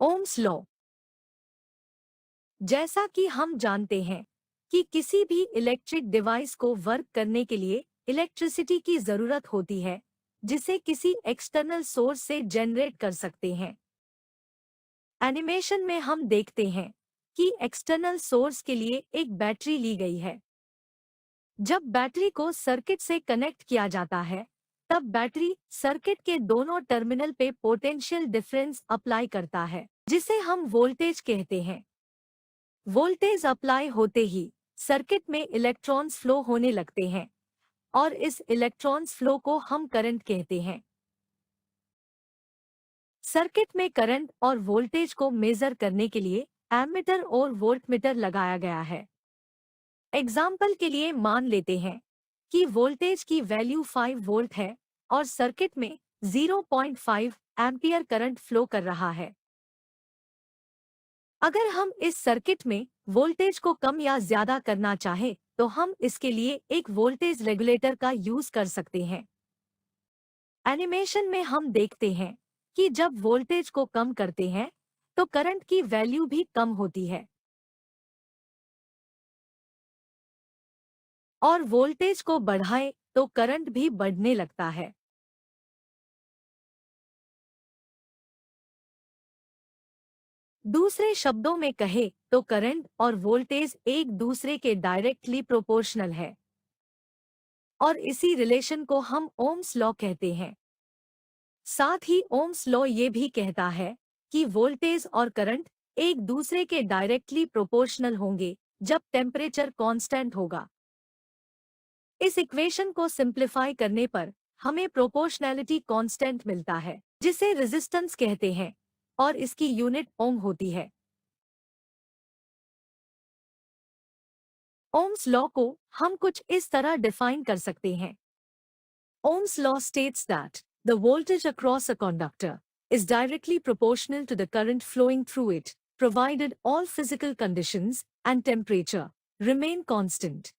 Ohm's law. जैसा कि हम जानते हैं कि किसी भी इलेक्ट्रिक डिवाइस को वर्क करने के लिए इलेक्ट्रिसिटी की जरूरत होती है, जिसे किसी एक्सटर्नल सोर्स से जनरेट कर सकते हैं। एनिमेशन में हम देखते हैं कि एक्सटर्नल सोर्स के लिए एक बैटरी ली गई है। जब बैटरी को सर्किट से कनेक्ट किया जाता है, तब बैटरी सर्किट के दोनों टर्मिनल पे पोटेंशियल डिफरेंस अप्लाई करता है, जिसे हम वोल्टेज कहते हैं। वोल्टेज अप्लाई होते ही सर्किट में इलेक्ट्रॉन्स फ्लो होने लगते हैं और इस इलेक्ट्रॉन्स फ्लो को हम करंट कहते हैं। सर्किट में करंट और वोल्टेज को मेजर करने के लिए एमीटर और वोल्टमीटर लगाया गया है। एग्जाम्पल के लिए मान लेते हैं कि वोल्टेज की वैल्यू 5 वोल्ट है और सर्किट में 0.5 एम्पियर करंट फ्लो कर रहा है। अगर हम इस सर्किट में वोल्टेज को कम या ज्यादा करना चाहें, तो हम इसके लिए एक वोल्टेज रेगुलेटर का यूज कर सकते हैं। एनिमेशन में हम देखते हैं कि जब वोल्टेज को कम करते हैं, तो करंट की वैल्यू भी कम होती है और वोल्टेज को बढ़ाएं तो करंट भी बढ़ने लगता है। दूसरे शब्दों में कहे तो करंट और वोल्टेज एक दूसरे के डायरेक्टली प्रोपोर्शनल है और इसी रिलेशन को हम ओम्स लॉ कहते हैं। साथ ही ओम्स लॉ ये भी कहता है कि वोल्टेज और करंट एक दूसरे के डायरेक्टली प्रोपोर्शनल होंगे जब टेम्परेचर कांस्टेंट होगा। इस इक्वेशन को सिंप्लीफाई करने पर हमें प्रोपोर्शनैलिटी कांस्टेंट मिलता है, जिसे रेजिस्टेंस कहते हैं और इसकी यूनिट ओम होती है। ओम्स लॉ को हम कुछ इस तरह डिफाइन कर सकते हैं। Ohm's law states that the voltage across a conductor is directly proportional to the current flowing through it, provided all physical conditions and temperature remain constant.